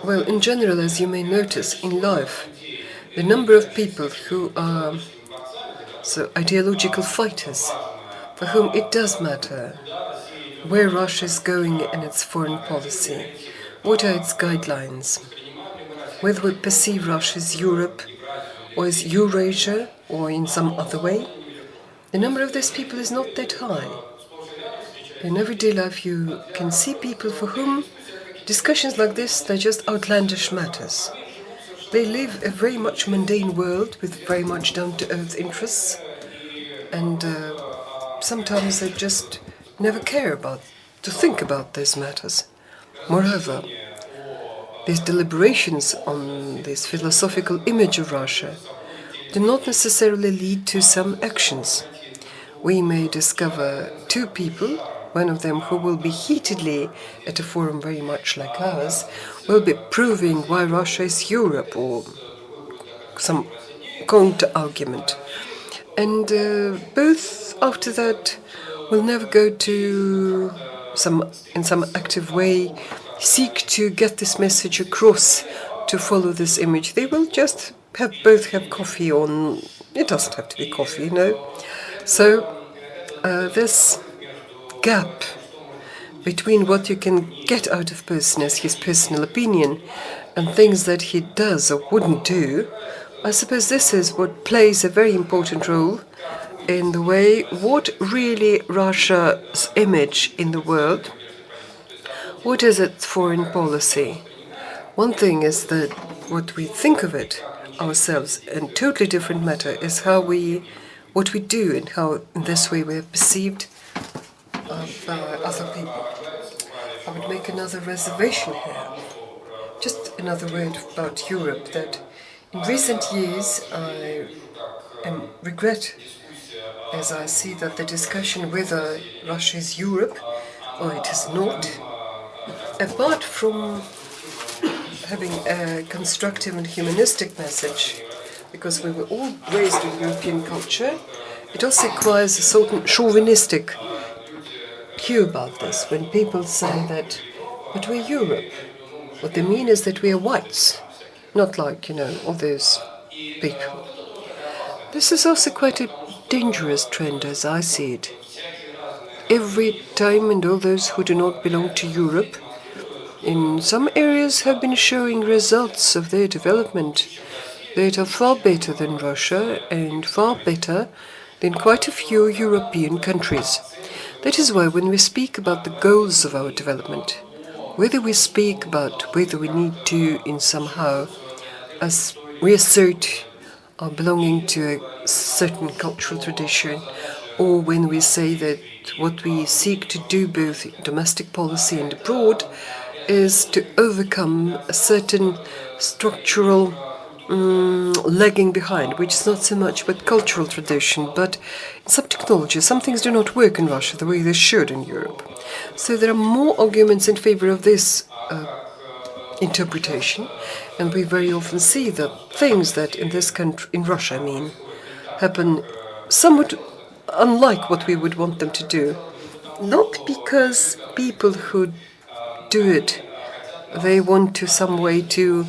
Well, in general, as you may notice in life, the number of people who are ideological fighters, for whom it does matter where Russia is going in its foreign policy, what are its guidelines, whether we perceive Russia as Europe or as Eurasia or in some other way, the number of these people is not that high. In everyday life you can see people for whom discussions like this, they're just outlandish matters. They live a very much mundane world with very much down-to-earth interests, and sometimes they just never care to think about these matters. Moreover, these deliberations on this philosophical image of Russia do not necessarily lead to some actions. We may discover two people, one of them who will be heatedly, at a forum very much like ours, will be proving why Russia is Europe, or some counter-argument. And both after that will never go to in some active way seek to get this message across, to follow this image. They will just both have coffee on. It doesn't have to be coffee, you know. So this gap between what you can get out of person as his personal opinion and things that he does or wouldn't do, I suppose this is what plays a very important role in the way what really Russia's image in the world, what is its foreign policy. One thing is that what we think of it ourselves, and totally different matter is what we do and how in this way we are perceived by other people. I would make another reservation here. Just another word about Europe, that in recent years I regret as I see that the discussion whether Russia is Europe or it is not, apart from having a constructive and humanistic message, because we were all raised in European culture, it also acquires a certain chauvinistic hue about this. When people say that, but we're Europe, what they mean is that we are whites, not like, all those people. This is also quite a dangerous trend as I see it. Every time, and all those who do not belong to Europe, in some areas have been showing results of their development that are far better than Russia and far better than quite a few European countries. That is why when we speak about the goals of our development, whether we speak about whether we need to in somehow reassert our belonging to a certain cultural tradition, or when we say that what we seek to do both in domestic policy and abroad is to overcome a certain structural lagging behind, which is not so much about cultural tradition, but in some technology. Some things do not work in Russia the way they should in Europe. So there are more arguments in favor of this interpretation, and we very often see that things that in this country, in Russia, happen somewhat unlike what we would want them to do. Not because people who do it, they want to some way to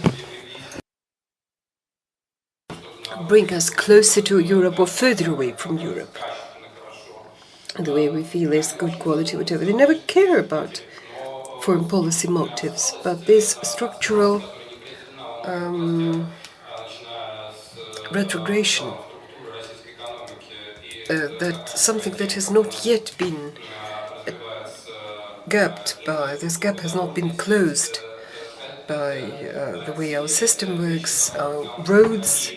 bring us closer to Europe or further away from Europe. The way we feel is good quality, whatever. They never care about foreign policy motives, but this structural retrogression, that something that has not yet been this gap has not been closed by the way our system works, our roads,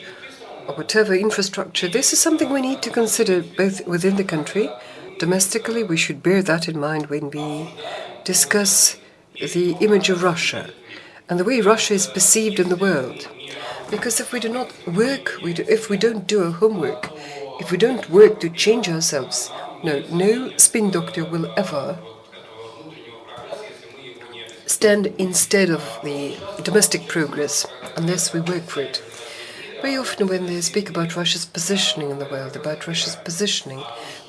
or whatever infrastructure. This is something we need to consider both within the country. Domestically, we should bear that in mind when we discuss the image of Russia and the way Russia is perceived in the world. Because if we do not work, if we don't do our homework, if we don't work to change ourselves, no spin doctor will ever stand instead of the domestic progress unless we work for it. Very often when they speak about Russia's positioning in the world,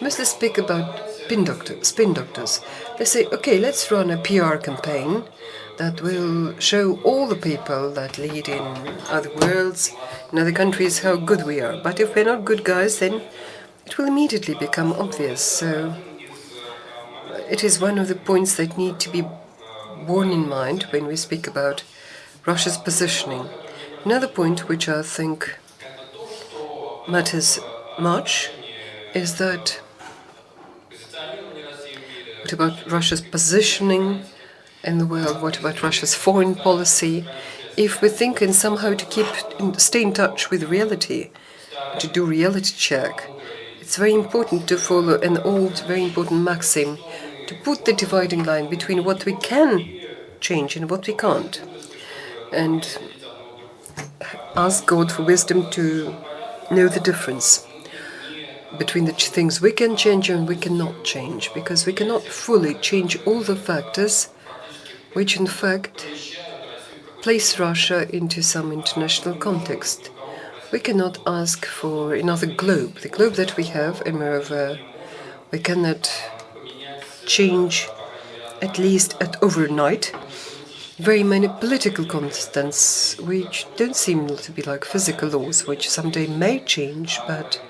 mostly speak about spin doctors. They say, okay, let's run a PR campaign that will show all the people that lead in other worlds, in other countries, how good we are. But if we're not good guys, then it will immediately become obvious. So it is one of the points that need to be borne in mind when we speak about Russia's positioning. Another point which I think matters much is that what about Russia's positioning in the world? What about Russia's foreign policy? If we think in somehow to stay in touch with reality, to do reality check, it's very important to follow an old, very important maxim, to put the dividing line between what we can change and what we can't. And ask God for wisdom to know the difference between the things we can change and we cannot change, because we cannot fully change all the factors which in fact place Russia into some international context. We cannot ask for another globe, the globe that we have, and moreover, we cannot change, at least at overnight, very many political constants which don't seem to be like physical laws, which someday may change, but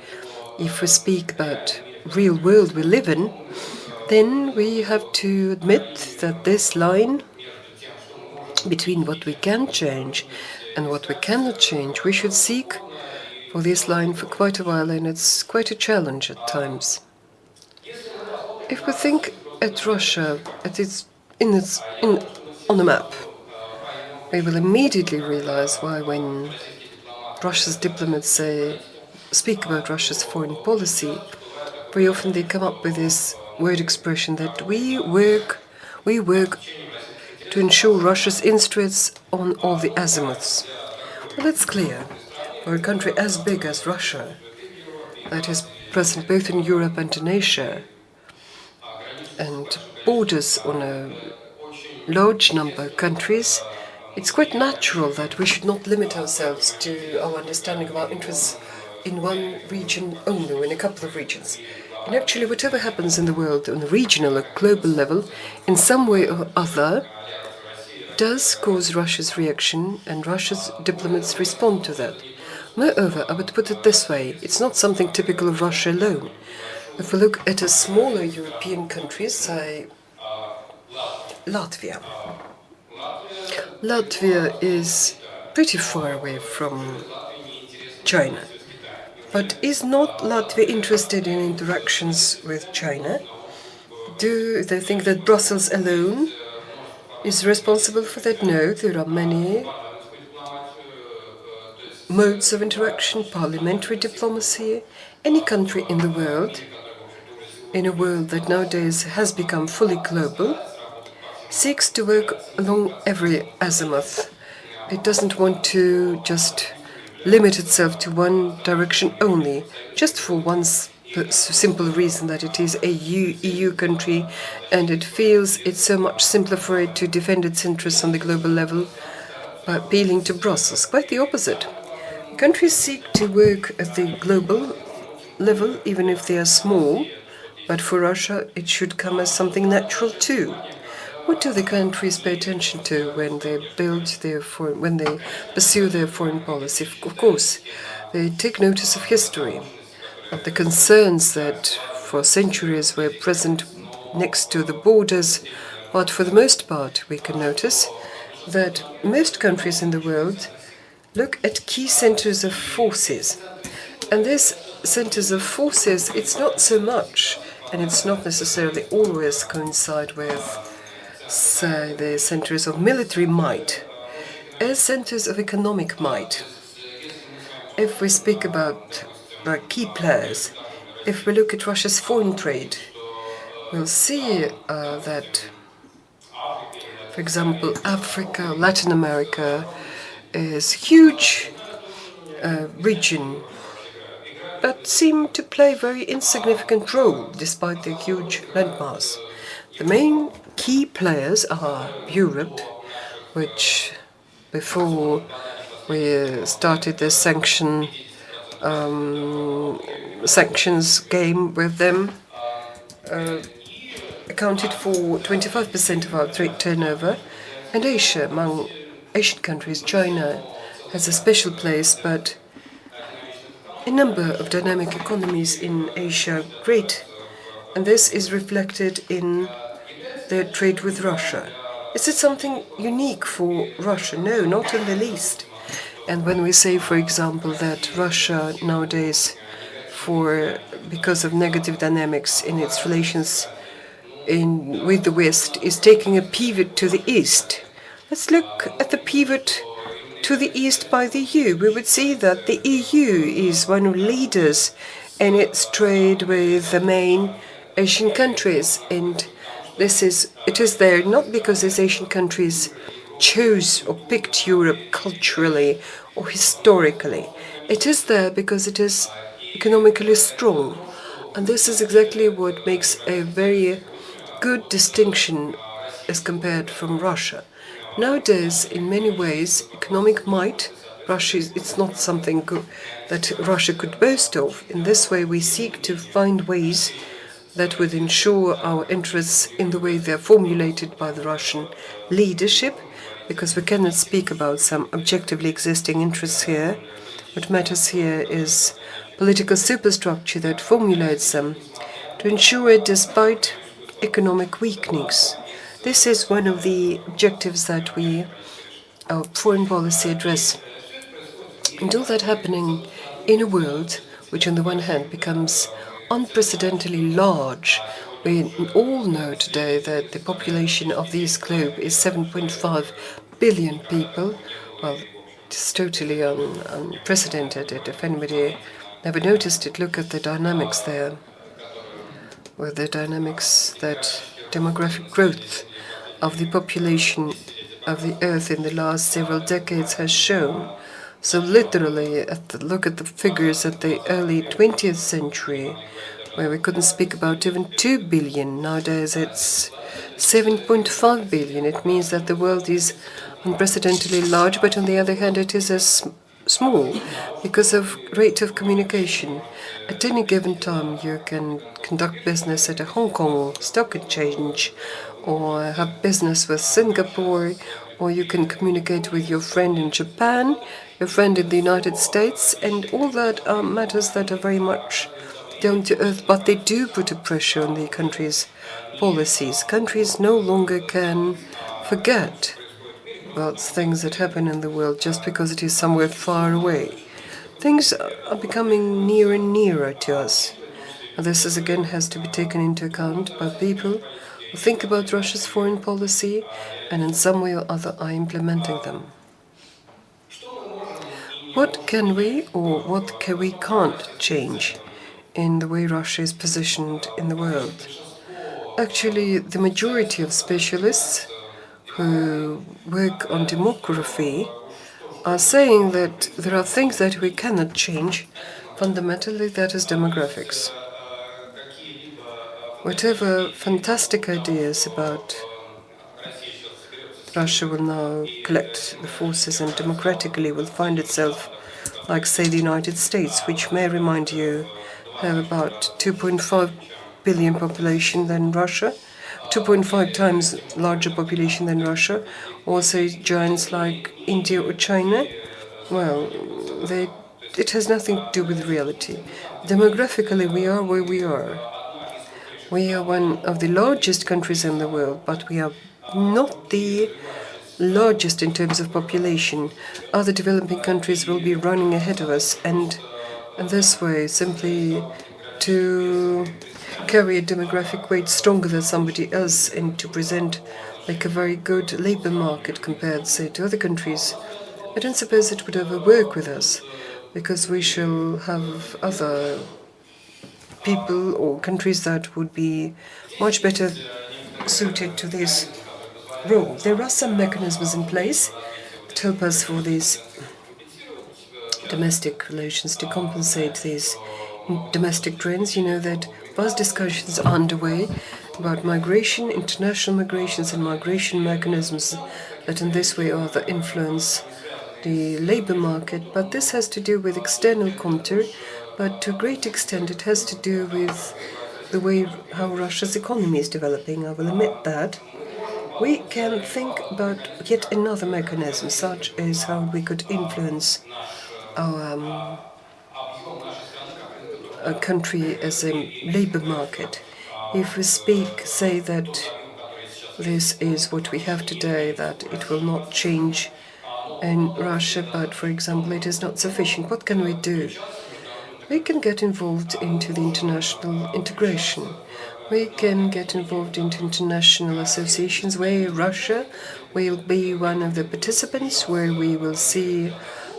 if we speak about real world we live in, then we have to admit that this line between what we can change and what we cannot change, we should seek for this line for quite a while, and it's quite a challenge at times. If we think at Russia on the map, we will immediately realize why when Russia's diplomats speak about Russia's foreign policy, very often they come up with this word expression that we work to ensure Russia's interests on all the azimuths. Well, it's clear. For a country as big as Russia, that is present both in Europe and in Asia, and borders on a large number of countries, it's quite natural that we should not limit ourselves to our understanding of our interests in one region only, or in a couple of regions. And actually, whatever happens in the world on a regional or global level, in some way or other, does cause Russia's reaction, and Russia's diplomats respond to that. Moreover, I would put it this way, it's not something typical of Russia alone. If we look at a smaller European countries, say Latvia. Latvia is pretty far away from China. But is not Latvia interested in interactions with China? Do they think that Brussels alone is responsible for that? No, there are many modes of interaction, parliamentary diplomacy. Any country in the world, in a world that nowadays has become fully global, seeks to work along every azimuth. It doesn't want to just limit itself to one direction only, just for one simple reason that it is a EU country and it feels it's so much simpler for it to defend its interests on the global level by appealing to Brussels. Quite the opposite. Countries seek to work at the global level, even if they are small, but for Russia it should come as something natural too. What do the countries pay attention to when they when they pursue their foreign policy? Of course, they take notice of history, of the concerns that for centuries were present next to the borders, but for the most part we can notice that most countries in the world look at key centers of forces. And these centers of forces, it's not so much, and it's not necessarily always coincide with, say, the centers of military might, as centers of economic might. If we speak about key players, if we look at Russia's foreign trade, we'll see that, for example, Africa, Latin America is a huge region, but seem to play a very insignificant role despite their huge landmass. The main key players are Europe, which before we started the sanctions game with them, accounted for 25% of our trade turnover, And Asia, among Asian countries, China has a special place, but a number of dynamic economies in Asia are great, and this is reflected in their trade with Russia. Is it something unique for Russia? No, not in the least. And when we say, for example, that Russia nowadays, because of negative dynamics in its relations with the West, is taking a pivot to the East, let's look at the pivot to the East by the EU. We would see that the EU is one of the leaders in its trade with the main Asian countries, and it is there not because these Asian countries chose or picked Europe culturally or historically. It is there because it is economically strong. And this is exactly what makes a very good distinction as compared from Russia. Nowadays, in many ways, economic might, it's not something that Russia could boast of. In this way, we seek to find ways that would ensure our interests in the way they're formulated by the Russian leadership, because we cannot speak about some objectively existing interests here. What matters here is political superstructure that formulates them to ensure, despite economic weakness. This is one of the objectives that our foreign policy address. And all that happening in a world which on the one hand becomes unprecedentedly large. We all know today that the population of this globe is 7.5 billion people. Well, it's totally unprecedented. If anybody never noticed it, look at the dynamics there. With the dynamics that demographic growth of the population of the Earth in the last several decades has shown. So literally, look at the figures at the early 20th century, where we couldn't speak about even 2 billion. Nowadays it's 7.5 billion. It means that the world is unprecedentedly large, but on the other hand it is as small because of rate of communication. At any given time you can conduct business at a Hong Kong stock exchange, or have business with Singapore, or you can communicate with your friend in Japan, your friend in the United States, and all that are matters that are very much down to earth, but they do put a pressure on the country's policies. Countries no longer can forget about things that happen in the world just because it is somewhere far away. Things are becoming nearer and nearer to us. And this again has to be taken into account by people who think about Russia's foreign policy and in some way or other are implementing them. What can we or what we can't change in the way Russia is positioned in the world? Actually, the majority of specialists who work on demography are saying that there are things that we cannot change. Fundamentally, that is demographics. Whatever fantastic ideas about Russia will now collect the forces and democratically will find itself like, say, the United States, which may remind you have about 2.5 billion population than Russia, 2.5 times larger population than Russia, also giants like India or China. Well, it has nothing to do with reality. Demographically, we are where we are. We are one of the largest countries in the world, but we are not the largest in terms of population. Other developing countries will be running ahead of us, and in this way, simply to carry a demographic weight stronger than somebody else and to present like a very good labor market compared, say, to other countries, I don't suppose it would ever work with us, because we shall have other people or countries that would be much better suited to this role. There are some mechanisms in place that help us for these domestic relations to compensate these domestic trends. You know that vast discussions are underway about migration, international migrations and migration mechanisms that in this way or other influence the labor market, but this has to do with external contour, but to a great extent it has to do with the way how Russia's economy is developing. I will admit that. we can think about yet another mechanism, such as how we could influence our country as a labor market. If we say that this is what we have today, that it will not change in Russia, but for example, it is not sufficient, what can we do? We can get involved into the international integration. We can get involved into international associations where Russia will be one of the participants, where we will see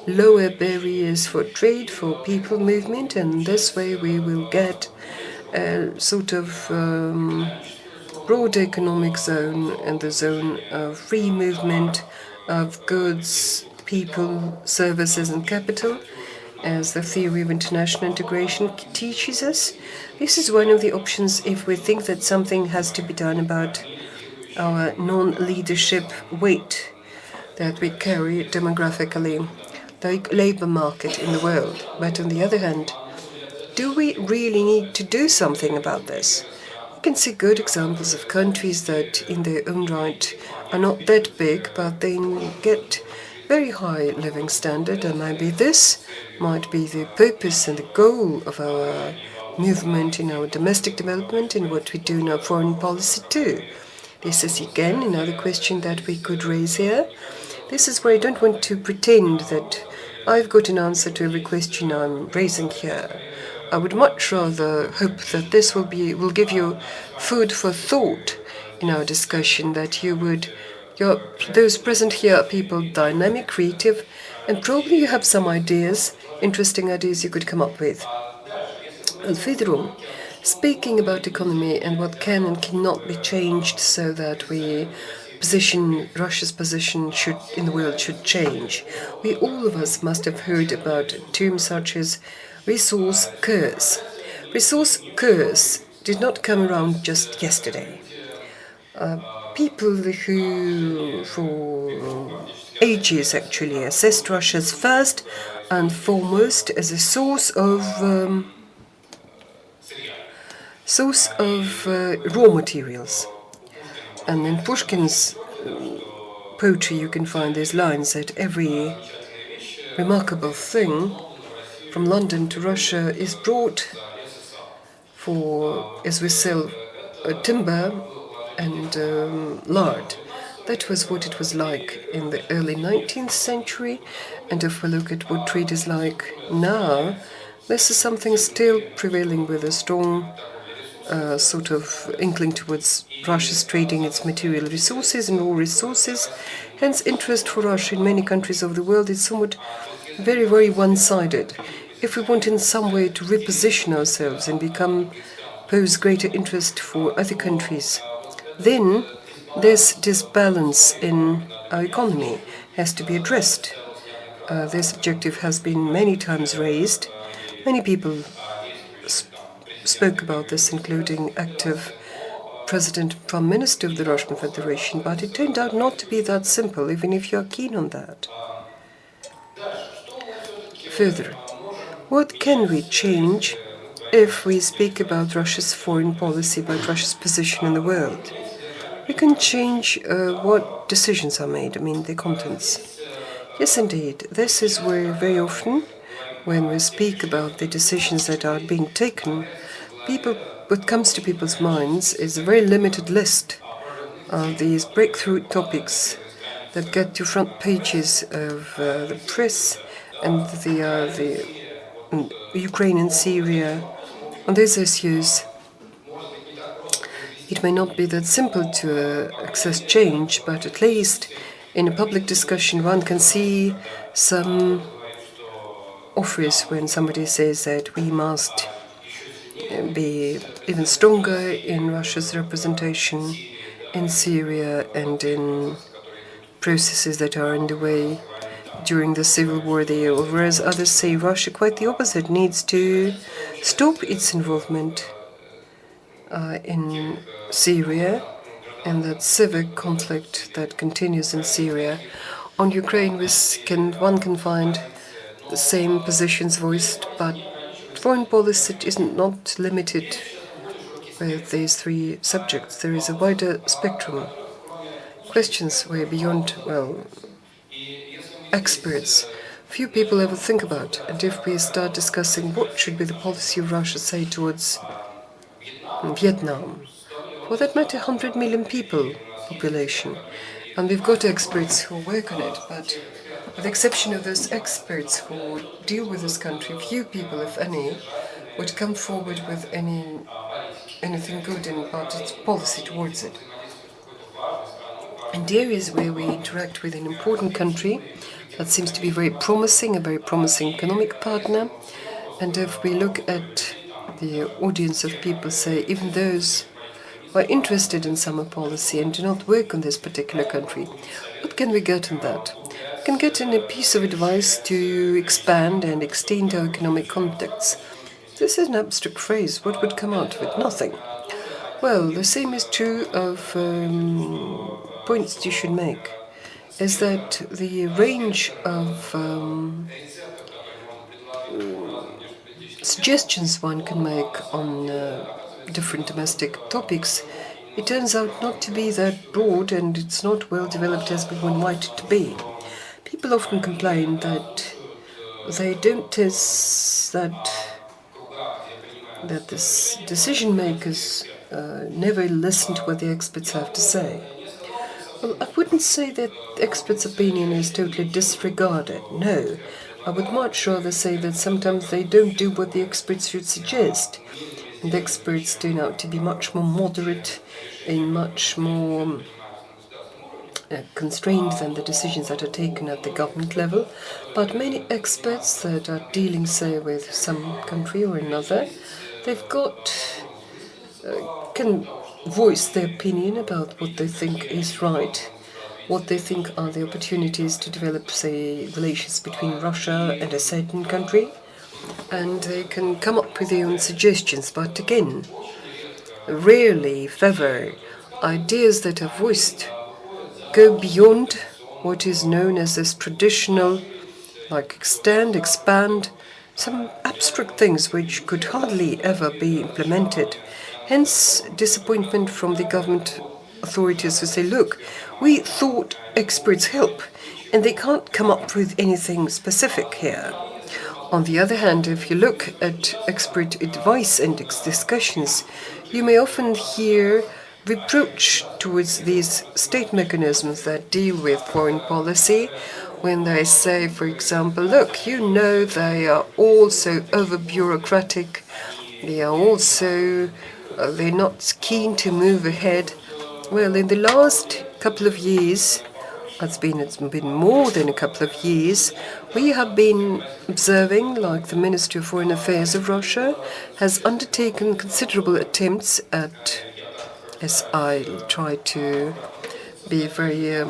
lower barriers for trade, for people movement, and this way we will get a sort of broad economic zone and the zone of free movement of goods, people, services, and capital, as the theory of international integration teaches us. This is one of the options if we think that something has to be done about our non-leadership weight that we carry demographically, the labor market in the world. But on the other hand, do we really need to do something about this? We can see good examples of countries that, in their own right, are not that big, but they get very high living standard, and maybe this might be the purpose and the goal of our movement in our domestic development and what we do in our foreign policy too. This is again another question that we could raise here. This is where I don't want to pretend that I've got an answer to every question I'm raising here. I would much rather hope that this will give you food for thought in our discussion, that those present here are people dynamic, creative, and probably you have some ideas, interesting ideas you could come up with. And further on, speaking about economy and what can and cannot be changed so that Russia's position in the world should change. All of us must have heard about terms such as resource curse. Resource curse did not come around just yesterday. People who, for ages actually, assessed Russia as first and foremost as a source of raw materials. And in Pushkin's poetry, you can find these lines that every remarkable thing from London to Russia is brought as we sell timber and lard. That was what it was like in the early 19th century. And if we look at what trade is like now, this is something still prevailing with a strong sort of inkling towards Russia's trading its material resources and raw resources. Hence, interest for Russia in many countries of the world is somewhat very, very one-sided. If we want in some way to reposition ourselves and pose greater interest for other countries, then this disbalance in our economy has to be addressed. This objective has been many times raised. Many people spoke about this, including active President and Prime Minister of the Russian Federation, but it turned out not to be that simple, even if you are keen on that. Further, what can we change if we speak about Russia's foreign policy, about Russia's position in the world? We can change what decisions are made, the contents. Yes, indeed, this is where very often, when we speak about the decisions that are being taken, what comes to people's minds is a very limited list of these breakthrough topics that get to front pages of the press and the Ukraine and Syria. On these issues, it may not be that simple to access change, but at least in a public discussion one can see some offers when somebody says that we must be even stronger in Russia's representation in Syria and in processes that are underway during the civil war there, whereas others say Russia, quite the opposite, needs to stop its involvement in Syria and that civic conflict that continues in Syria. On Ukraine, one can find the same positions voiced, but foreign policy is not limited with these three subjects. There is a wider spectrum. questions way beyond, well, experts. Few people ever think about. And if we start discussing what should be the policy of Russia, say, towards Vietnam, for that matter, 100 million people population. And we've got experts who work on it, but with the exception of those experts who deal with this country, few people, if any, would come forward with anything good about its policy towards it. And areas where we interact with an important country that seems to be very promising, a very promising economic partner, and if we look at the audience of people, say, even those who are interested in summer policy and do not work on this particular country, what can we get in that? We can get in a piece of advice to expand and extend our economic contacts. This is an abstract phrase. What would come out of it? Nothing. Well, the same is true of points you should make, is that the range of suggestions one can make on different domestic topics, it turns out not to be that broad, and it's not well developed as we would like it to be. People often complain that they don't that this decision makers never listen to what the experts have to say. Well, I wouldn't say that experts' opinion is totally disregarded. No, I would much rather say that sometimes they don't do what the experts should suggest. And the experts turn out to be much more moderate and much more constrained than the decisions that are taken at the government level. But many experts that are dealing, say, with some country or another, they've got can voice their opinion about what they think is right, what they think are the opportunities to develop, say, relations between Russia and a certain country, and they can come up with their own suggestions. But again, rarely, if ever, ideas that are voiced go beyond what is known as this traditional, like extend, expand, some abstract things which could hardly ever be implemented. Hence, disappointment from the government authorities who say, look, we thought experts help, and they can't come up with anything specific here. On the other hand, if you look at expert advice and discussions, you may often hear reproach towards these state mechanisms that deal with foreign policy, when they say, for example, look, you know, they are all so over-bureaucratic, they are also they're not keen to move ahead. Well, in the last couple of years, it's been more than a couple of years, we have been observing, like the Ministry of Foreign Affairs of Russia has undertaken considerable attempts at, as I try to be very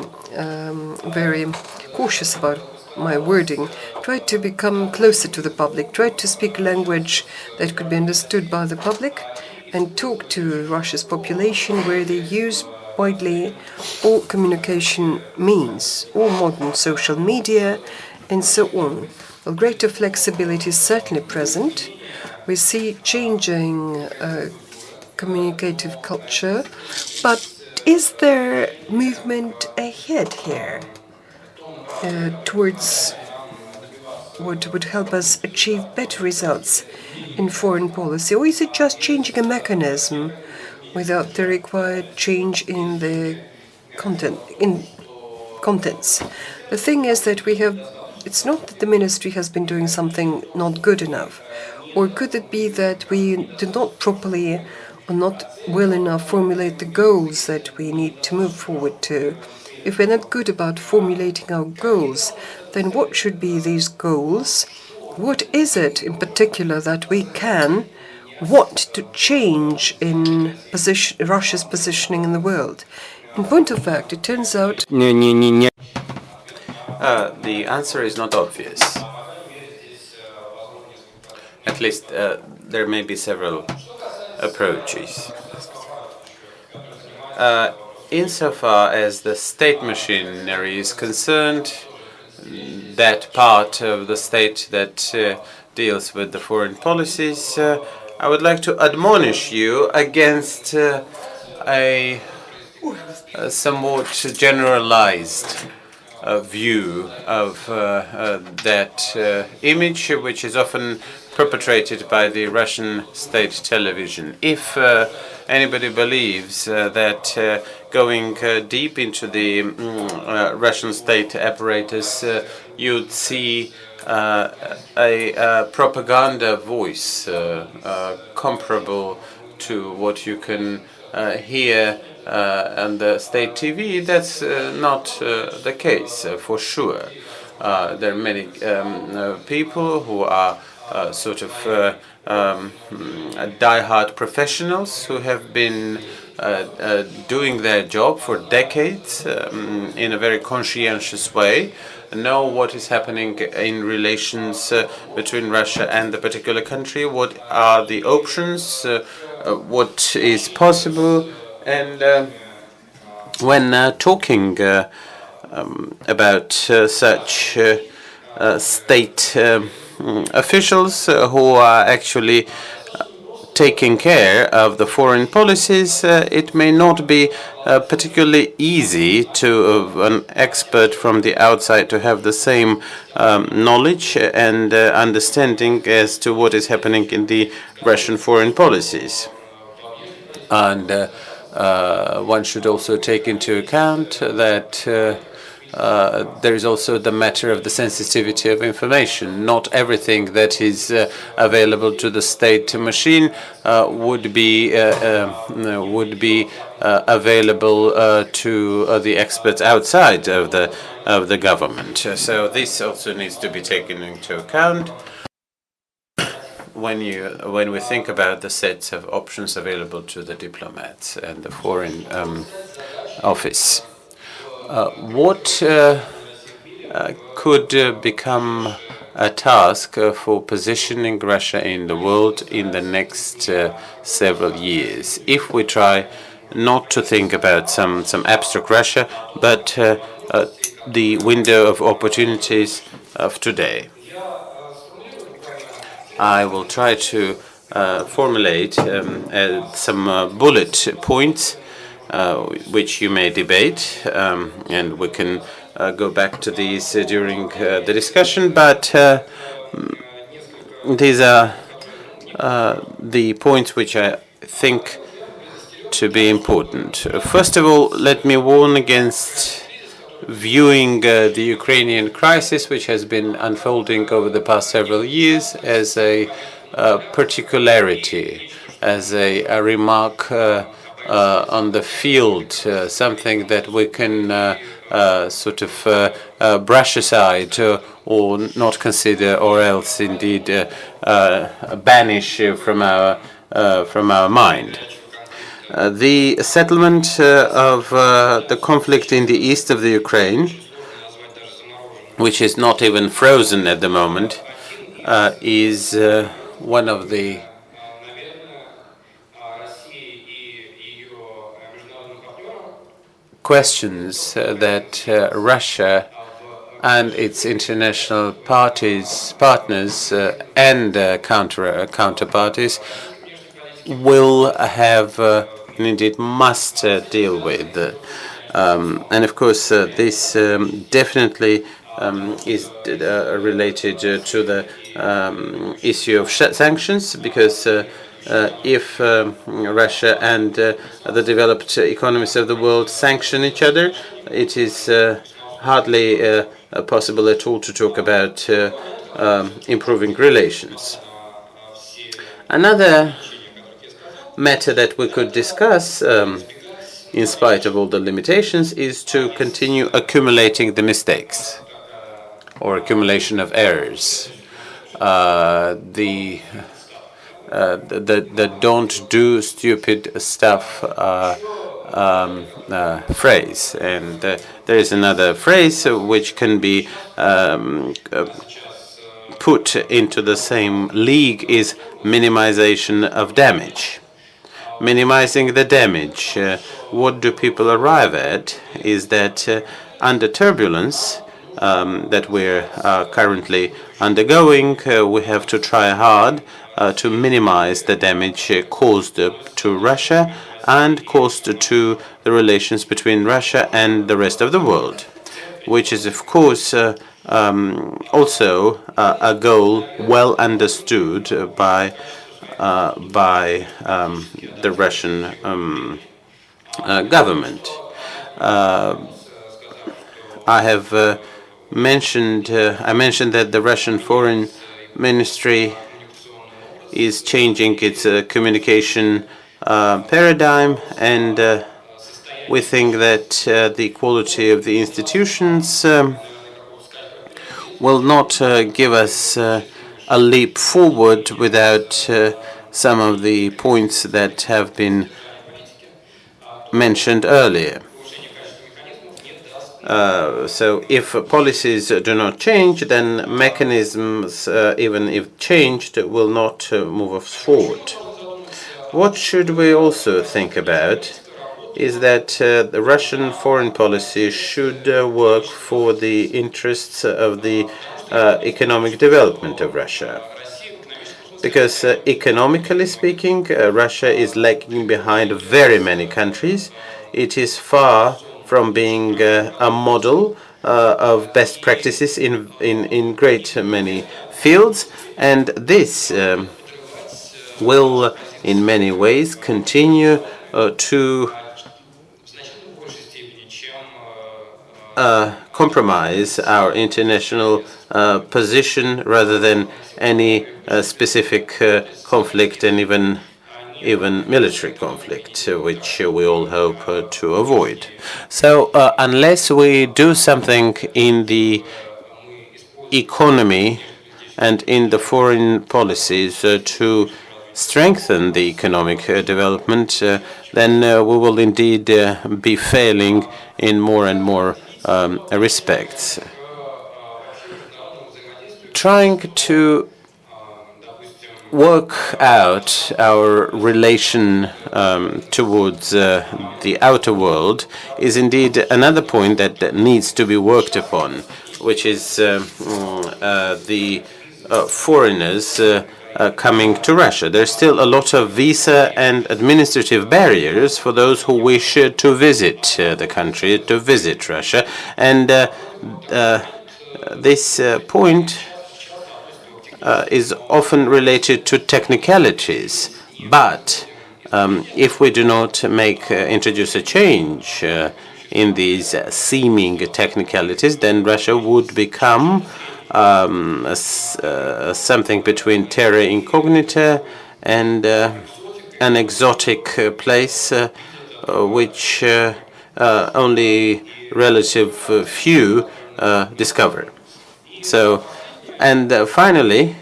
cautious about my wording, try to become closer to the public, try to speak language that could be understood by the public, and talk to Russia's population where they use widely all communication means, all modern social media, and so on. Well, greater flexibility is certainly present. We see changing communicative culture, but is there movement ahead here towards what would help us achieve better results in foreign policy, or is it just changing a mechanism without the required change in the contents? The thing is that it's not that the ministry has been doing something not good enough, or could it be that we do not properly or not well enough formulate the goals that we need to move forward to? If we're not good about formulating our goals, then what should be these goals? What is it in particular that we want to change in Russia's positioning in the world? In point of fact, it turns out the answer is not obvious. At least there may be several approaches. Insofar as the state machinery is concerned, that part of the state that deals with the foreign policies, I would like to admonish you against a somewhat generalized view of that image, which is often perpetrated by the Russian state television. If anybody believes that going deep into the Russian state apparatus, you'd see a propaganda voice comparable to what you can hear on the state TV, that's not the case for sure. There are many people who are sort of die-hard professionals who have been doing their job for decades in a very conscientious way, know what is happening in relations between Russia and the particular country, what are the options, what is possible, and when talking about such state officials who are actually taking care of the foreign policies, it may not be particularly easy to an expert from the outside to have the same knowledge and understanding as to what is happening in the Russian foreign policies. And one should also take into account that there is also the matter of the sensitivity of information. Not everything that is available to the state machine would be available to the experts outside of the government. So this also needs to be taken into account when we think about the sets of options available to the diplomats and the foreign office. What could become a task for positioning Russia in the world in the next several years, if we try not to think about some abstract Russia, but the window of opportunities of today? I will try to formulate some bullet points which you may debate, and we can go back to these during the discussion, but these are the points which I think to be important. First of all, let me warn against viewing the Ukrainian crisis, which has been unfolding over the past several years, as a particularity, as a remark on the field, something that we can sort of brush aside or not consider, or else indeed banish from our mind. The settlement of the conflict in the east of the Ukraine, which is not even frozen at the moment, is one of the questions that Russia and its international partners and counterparties will have and indeed must deal with. And of course, this definitely is related to the issue of sanctions, because if Russia and the developed economies of the world sanction each other, it is hardly possible at all to talk about improving relations. Another matter that we could discuss, in spite of all the limitations, is to continue accumulating the mistakes or accumulation of errors. The don't do stupid stuff phrase. And there is another phrase which can be put into the same league, is minimization of damage. Minimizing the damage. What do people arrive at is that under turbulence that we're currently undergoing, we have to try hard to minimize the damage caused to Russia and cost to the relations between Russia and the rest of the world, which is, of course, also a goal well understood by the Russian government. I mentioned that the Russian Foreign Ministry is changing its communication paradigm, and we think that the quality of the institutions will not give us a leap forward without some of the points that have been mentioned earlier. So if policies do not change, then mechanisms, even if changed, will not move us forward. What should we also think about is that the Russian foreign policy should work for the interests of the economic development of Russia. Because economically speaking, Russia is lagging behind very many countries. It is far from being a model of best practices in great many fields, and this will in many ways continue to compromise our international position rather than any specific conflict, and even military conflict, which we all hope to avoid. So unless we do something in the economy and in the foreign policies to strengthen the economic development, then we will indeed be failing in more and more respects. Trying to work out our relation towards the outer world is indeed another point that needs to be worked upon, which is the foreigners coming to Russia. There's still a lot of visa and administrative barriers for those who wish to visit the country, to visit Russia, and this point is often related to technicalities. But if we do not introduce a change in these seeming technicalities, then Russia would become something between terra incognita and an exotic place which only relative few discover. So, and finally,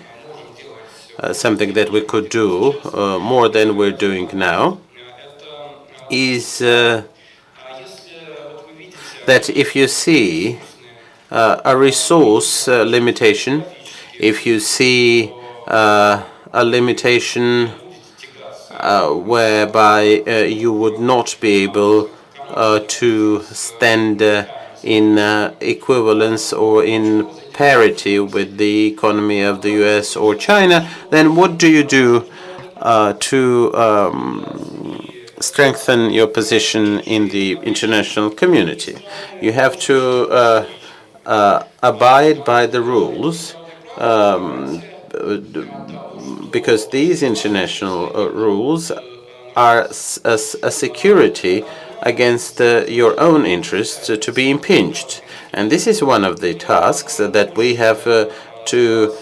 something that we could do more than we're doing now is that if you see a resource limitation, if you see a limitation whereby you would not be able to stand in equivalence or in parity with the economy of the US or China, then what do you do to strengthen your position in the international community? You have to abide by the rules, because these international rules are a security against your own interests to be impinged. And this is one of the tasks that we have to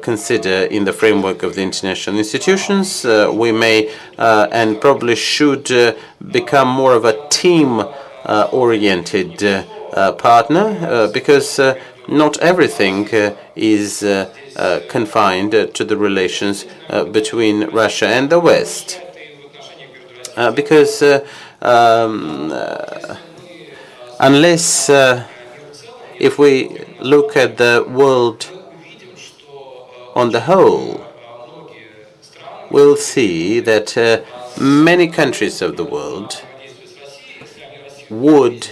consider in the framework of the international institutions. We may and probably should become more of a team-oriented partner, because not everything is confined to the relations between Russia and the West. Because unless if we look at the world on the whole, we'll see that many countries of the world would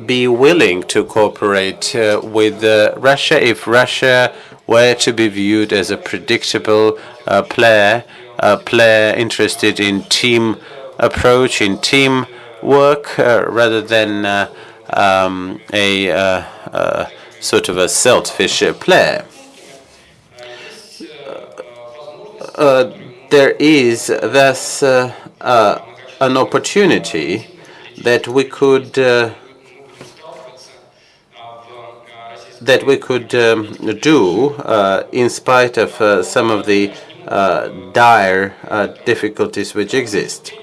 be willing to cooperate with Russia if Russia were to be viewed as a predictable player player interested in team approach, in team work, rather than a sort of a selfish player. There is thus an opportunity that we could do in spite of some of the dire difficulties which exist.